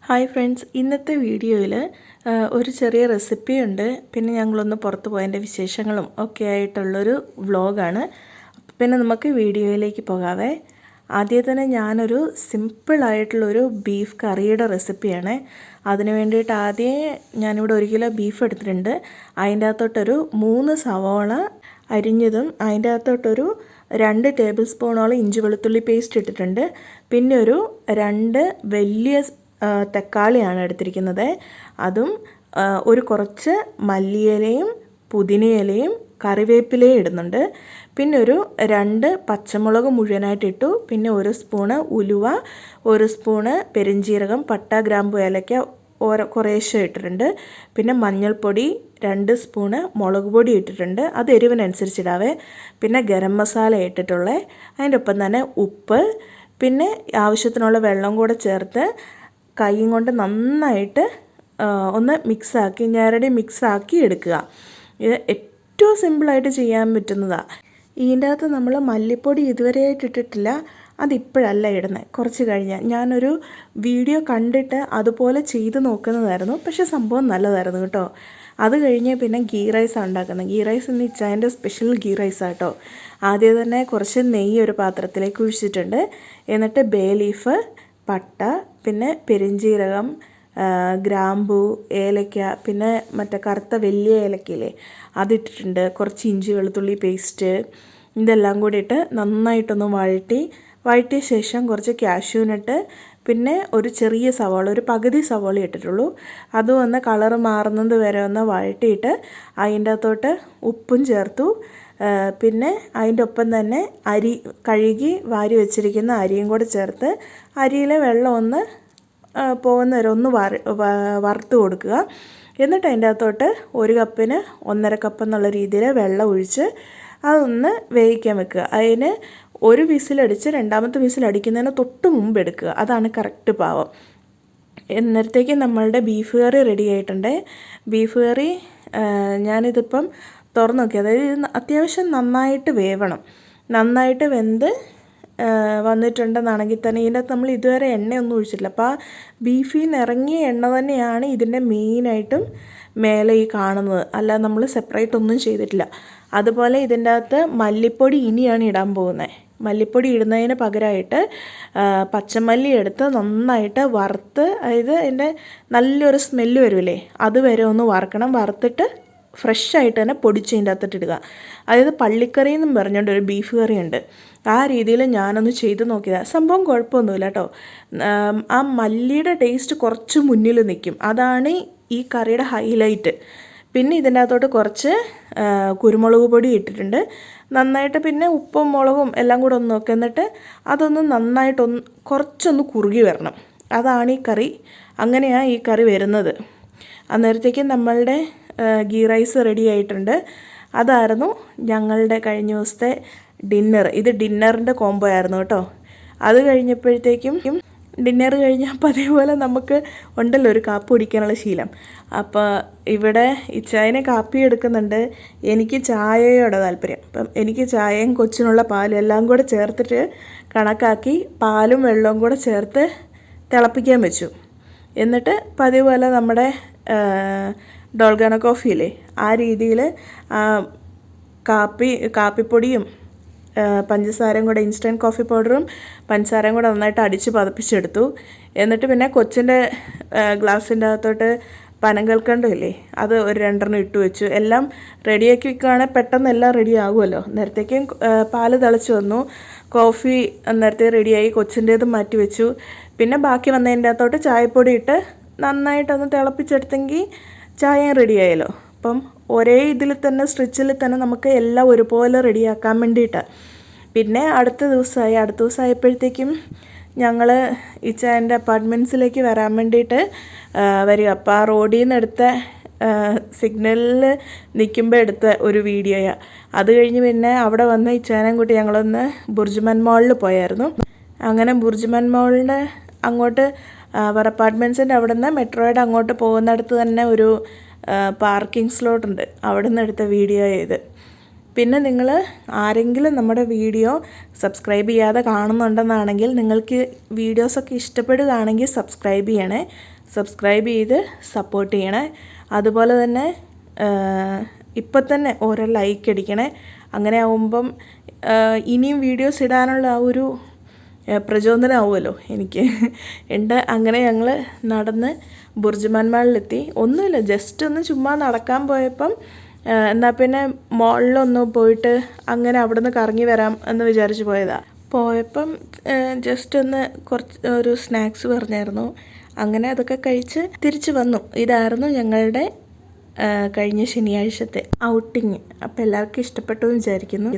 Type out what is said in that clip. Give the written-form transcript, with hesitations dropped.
Hi friends, ഇന്നത്തെ വീഡിയോയിൽ ഒരു ചെറിയ റെസിപ്പി ഉണ്ട്. പിന്നെ ഞങ്ങളൊന്ന് പുറത്ത് പോയതിൻ്റെ വിശേഷങ്ങളും ഒക്കെ ആയിട്ടുള്ളൊരു വ്ളോഗാണ്. പിന്നെ നമുക്ക് വീഡിയോയിലേക്ക് പോകാവേ. ആദ്യം തന്നെ ഞാനൊരു സിമ്പിളായിട്ടുള്ളൊരു ബീഫ് കറിയുടെ റെസിപ്പിയാണ്. അതിന് വേണ്ടിയിട്ട് ആദ്യം ഞാനിവിടെ 1 കിലോ ബീഫ് എടുത്തിട്ടുണ്ട്. അതിൻ്റെ അകത്തോട്ടൊരു 3 സവോള അരിഞ്ഞതും അതിൻ്റെ അകത്തോട്ടൊരു 2 ടേബിൾ സ്പൂണോളം ഇഞ്ചി വെളുത്തുള്ളി പേസ്റ്റ് ഇട്ടിട്ടുണ്ട്. പിന്നെ ഒരു 2 വലിയ തക്കാളിയാണ് എടുത്തിരിക്കുന്നത്. അതും ഒരു കുറച്ച് മല്ലിയിലയും പുതിനയിലയും കറിവേപ്പിലയും ഇടുന്നുണ്ട്. പിന്നെ ഒരു 2 പച്ചമുളക് മുഴുവനായിട്ട് ഇട്ടു. പിന്നെ 1 സ്പൂണ് ഉലുവ, 1 സ്പൂണ് പെരിഞ്ജീരകം, പട്ട, ഗ്രാമ്പു, ഏലക്ക കുറേശ്ശെ ഇട്ടിട്ടുണ്ട്. പിന്നെ മഞ്ഞൾപ്പൊടി 2 സ്പൂണ്, മുളക് പൊടി ഇട്ടിട്ടുണ്ട്. അത് എരിവിനനുസരിച്ചിടാവേ. പിന്നെ ഗരം മസാല ഇട്ടിട്ടുള്ളത്. അതിൻ്റെ ഒപ്പം തന്നെ ഉപ്പ്, പിന്നെ ആവശ്യത്തിനുള്ള വെള്ളം കൂടെ ചേർത്ത് കൈയും കൊണ്ട് നന്നായിട്ട് ഒന്ന് മിക്സാക്കി മിക്സാക്കി എടുക്കുക. ഇത് ഏറ്റവും സിമ്പിളായിട്ട് ചെയ്യാൻ പറ്റുന്നതാണ്. ഇതിൻ്റെ അകത്ത് നമ്മൾ മല്ലിപ്പൊടി ഇതുവരെയായിട്ട് ഇട്ടിട്ടില്ല. അതിപ്പോഴല്ല ഇടുന്നത്, കുറച്ച് കഴിഞ്ഞാൽ. ഞാനൊരു വീഡിയോ കണ്ടിട്ട് അതുപോലെ ചെയ്ത് നോക്കുന്നതായിരുന്നു. പക്ഷേ സംഭവം നല്ലതായിരുന്നു കേട്ടോ. അത് കഴിഞ്ഞ് പിന്നെ ഗീ റൈസാണ് ഉണ്ടാക്കുന്നത്. ഗീ റൈസ് ഇന്ന് ഇച്ചായൻ്റെ സ്പെഷ്യൽ ഗീ റൈസാണ് കേട്ടോ. ആദ്യം തന്നെ കുറച്ച് നെയ്യ് ഒരു പാത്രത്തിലേക്ക് ഒഴിച്ചിട്ടുണ്ട്. എന്നിട്ട് ബേ ലീഫ്, പട്ട, പിന്നെ പെരിഞ്ജീരകം, ഗ്രാമ്പു, ഏലക്ക, പിന്നെ മറ്റേ കറുത്ത വലിയ ഏലക്കയില്ലേ അതിട്ടിട്ടുണ്ട്. കുറച്ച് ഇഞ്ചി വെളുത്തുള്ളി പേസ്റ്റ്, ഇതെല്ലാം കൂടി ഇട്ട് നന്നായിട്ടൊന്ന് വഴറ്റിയ ശേഷം കുറച്ച് കാഷ്യൂനട്ട്, പിന്നെ ഒരു ചെറിയ സവാള, ഒരു പകുതി സവാള ഇട്ടിട്ടുള്ളൂ. അതും ഒന്ന് കളറ് മാറുന്നത് വരെ ഒന്ന് വഴറ്റിയിട്ട് അതിൻ്റെ അകത്തോട്ട് ഉപ്പും ചേർത്തു. പിന്നെ അതിൻ്റെ ഒപ്പം തന്നെ അരി കഴുകി വാരി വെച്ചിരിക്കുന്ന അരിയും കൂടെ ചേർത്ത് അരിയിലെ വെള്ളം ഒന്ന് പോകുന്ന വരെ ഒന്ന് വറുത്ത് കൊടുക്കുക. എന്നിട്ട് അതിൻ്റെ അകത്തോട്ട് 1 കപ്പിന് 1.5 കപ്പ് എന്നുള്ള രീതിയിൽ വെള്ളം ഒഴിച്ച് അതൊന്ന് വേവിക്കാൻ വെക്കുക. അതിന് 1 വിസിലടിച്ച് 2ാമത്തെ വിസിലടിക്കുന്നതിന് തൊട്ട് മുമ്പ് എടുക്കുക. അതാണ് കറക്റ്റ് പാകം. എന്നേരത്തേക്ക് നമ്മളുടെ ബീഫ് കറി റെഡി ആയിട്ടുണ്ട്. ബീഫ് കറി ഞാനിതിപ്പം തുറന്ന് നോക്കി. അതായത് ഇത് അത്യാവശ്യം നന്നായിട്ട് വേവണം. നന്നായിട്ട് വെന്ത് വന്നിട്ടുണ്ടെന്നാണെങ്കിൽ തന്നെ ഇതിൻ്റെ അകത്ത് നമ്മൾ ഇതുവരെ എണ്ണയൊന്നും ഒഴിച്ചിട്ടില്ല. അപ്പോൾ ആ ബീഫിൽ നിന്ന് ഇറങ്ങിയ എണ്ണ തന്നെയാണ് ഇതിൻ്റെ മെയിനായിട്ടും മേലെ ഈ കാണുന്നത്. അല്ലാതെ നമ്മൾ സെപ്പറേറ്റ് ഒന്നും ചെയ്തിട്ടില്ല. അതുപോലെ ഇതിൻ്റെ അകത്ത് മല്ലിപ്പൊടി ഇനിയാണ് ഇടാൻ പോകുന്നത്. മല്ലിപ്പൊടി ഇടുന്നതിന് പകരമായിട്ട് പച്ചമല്ലി എടുത്ത് നന്നായിട്ട് വറുത്ത്, അതായത് അതിൻ്റെ നല്ലൊരു സ്മെല്ല് വരുമല്ലേ, അതുവരെ ഒന്ന് വറുക്കണം. വറുത്തിട്ട് ഫ്രഷായിട്ട് തന്നെ പൊടിച്ചതിൻ്റെ അകത്തിട്ടിടുക. അതായത് പള്ളിക്കറി എന്നും പറഞ്ഞുകൊണ്ട് ഒരു ബീഫ് കറിയുണ്ട്. ആ രീതിയിൽ ഞാനൊന്ന് ചെയ്ത് നോക്കിയതാണ്. സംഭവം കുഴപ്പമൊന്നുമില്ല കേട്ടോ. ആ മല്ലിയുടെ ടേസ്റ്റ് കുറച്ച് മുന്നിൽ നിൽക്കും. അതാണ് ഈ കറിയുടെ ഹൈലൈറ്റ്. പിന്നെ ഇതിൻ്റെ അകത്തോട്ട് കുറച്ച് കുരുമുളക് പൊടി ഇട്ടിട്ടുണ്ട്. നന്നായിട്ട് പിന്നെ ഉപ്പും മുളകും എല്ലാം കൂടെ ഒന്ന് നോക്കുക. എന്നിട്ട് അതൊന്ന് നന്നായിട്ടൊന്ന് കുറച്ചൊന്ന് കുറുകി വരണം. അതാണ് ഈ കറി. അങ്ങനെയാണ് ഈ കറി വരുന്നത്. അന്നേരത്തേക്ക് നമ്മളുടെ ഗീ റൈസ് റെഡി ആയിട്ടുണ്ട്. അതായിരുന്നു ഞങ്ങളുടെ കഴിഞ്ഞ ദിവസത്തെ ഡിന്നർ. ഇത് ഡിന്നറിൻ്റെ കോംബോ ആയിരുന്നു കേട്ടോ. അത് കഴിഞ്ഞപ്പോഴത്തേക്കും ഡിന്നർ കഴിഞ്ഞപ്പോൾ അതേപോലെ നമുക്ക് ഉണ്ടല്ലോ ഒരു കാപ്പി കുടിക്കാനുള്ള ശീലം. അപ്പോൾ ഇവിടെ ഇച്ചായനെ കാപ്പി എടുക്കുന്നുണ്ട്. എനിക്ക് ചായയോടെ താല്പര്യം. അപ്പം എനിക്ക് ചായയും കൊച്ചിനുള്ള പാലും എല്ലാം കൂടെ ചേർത്തിട്ട് കണക്കാക്കി പാലും വെള്ളവും കൂടെ ചേർത്ത് തിളപ്പിക്കാൻ വെച്ചു. എന്നിട്ട് പതിവ് പോലെ നമ്മുടെ ഡോൾഗാന കോഫിയില്ലേ, ആ രീതിയിൽ കാപ്പിപ്പൊടിയും പഞ്ചസാരയും കൂടെ, ഇൻസ്റ്റൻറ്റ് കോഫി പൗഡറും പഞ്ചസാരയും കൂടെ നന്നായിട്ട് അടിച്ച് പതപ്പിച്ചെടുത്തു. എന്നിട്ട് പിന്നെ കൊച്ചിൻ്റെ ഗ്ലാസിൻ്റെ അകത്തോട്ട് പനങ്കൽക്കണ്ടമില്ലേ, അത് ഒരു 2 ഇട്ട് വെച്ചു. എല്ലാം റെഡിയാക്കി വെക്കുകയാണെങ്കിൽ പെട്ടെന്ന് എല്ലാം റെഡി ആകുമല്ലോ. നേരത്തേക്കും പാല് തിളച്ച് വന്നു. കോഫി നേരത്തെ റെഡിയായി. കൊച്ചിൻ്റേതും മാറ്റി വെച്ചു. പിന്നെ ബാക്കി വന്നതിൻ്റെ അകത്തോട്ട് ചായപ്പൊടി ഇട്ട് നന്നായിട്ടൊന്ന് തിളപ്പിച്ചെടുത്തെങ്കിൽ ചായയും റെഡിയായല്ലോ. അപ്പം ഒരേ ഇതിൽ തന്നെ സ്ട്രിച്ചിൽ തന്നെ നമുക്ക് എല്ലാം ഒരുപോലെ റെഡിയാക്കാൻ വേണ്ടിയിട്ട്. പിന്നെ അടുത്ത ദിവസമായപ്പോഴത്തേക്കും ഞങ്ങൾ ഇച്ചായൻ്റെ അപ്പാർട്ട്മെൻറ്റ്സിലേക്ക് വരാൻ വേണ്ടിയിട്ട് വരിക. അപ്പോൾ ആ റോഡിൽ നിന്ന് എടുത്ത സിഗ്നലിൽ നിൽക്കുമ്പോൾ എടുത്ത ഒരു വീഡിയോയാണ്. അത് കഴിഞ്ഞ് പിന്നെ അവിടെ വന്ന് ഇച്ചായനെയും കൂട്ടി ഞങ്ങളൊന്ന് ബുർജ്മാൻ മാളിൽ പോയായിരുന്നു. അങ്ങനെ ബുർജ്മാൻ മാളിൻ്റെ അങ്ങോട്ട് അവർ അപ്പാർട്ട്മെൻറ്റ്സിൻ്റെ അവിടെ നിന്ന് മെട്രോയുടെ അങ്ങോട്ട് പോകുന്നിടത്ത് തന്നെ ഒരു പാർക്കിംഗ് സ്ലോട്ടുണ്ട്. അവിടെ നിന്ന് എടുത്ത വീഡിയോ ഇത്. പിന്നെ നിങ്ങൾ ആരെങ്കിലും നമ്മുടെ വീഡിയോ സബ്സ്ക്രൈബ് ചെയ്യാതെ കാണുന്നുണ്ടെന്നാണെങ്കിൽ നിങ്ങൾക്ക് വീഡിയോസൊക്കെ ഇഷ്ടപ്പെടുകയാണെങ്കിൽ സബ്സ്ക്രൈബ് ചെയ്യണേ, സബ്സ്ക്രൈബ് ചെയ്ത് സപ്പോർട്ട് ചെയ്യണേ. അതുപോലെ തന്നെ ഇപ്പം തന്നെ ഓരോ ലൈക്ക് അടിക്കണേ. അങ്ങനെ ആവുമ്പം ഇനിയും വീഡിയോസ് ഇടാനുള്ള ആ ഒരു പ്രചോദനമാവുമല്ലോ എനിക്ക് ഉണ്ട്. അങ്ങനെ ഞങ്ങൾ നടന്ന് ബുർജുമാൻ മാളിലെത്തി. ഒന്നുമില്ല, ജസ്റ്റ് ഒന്ന് ചുമ്മാ നടക്കാൻ പോയപ്പം എന്നാൽ പിന്നെ മോളിലൊന്ന് പോയിട്ട് അങ്ങനെ അവിടെ നിന്ന് കറങ്ങി വരാം എന്ന് വിചാരിച്ച് പോയതാണ്. പോയപ്പം ജസ്റ്റ് ഒന്ന് ഒരു സ്നാക്സ് പറഞ്ഞായിരുന്നു. അങ്ങനെ അതൊക്കെ കഴിച്ച് തിരിച്ച് വന്നു. ഇതായിരുന്നു ഞങ്ങളുടെ കഴിഞ്ഞ ശനിയാഴ്ചത്തെ ഔട്ടിങ്. അപ്പോൾ എല്ലാവർക്കും ഇഷ്ടപ്പെട്ടു എന്ന് വിചാരിക്കുന്നു.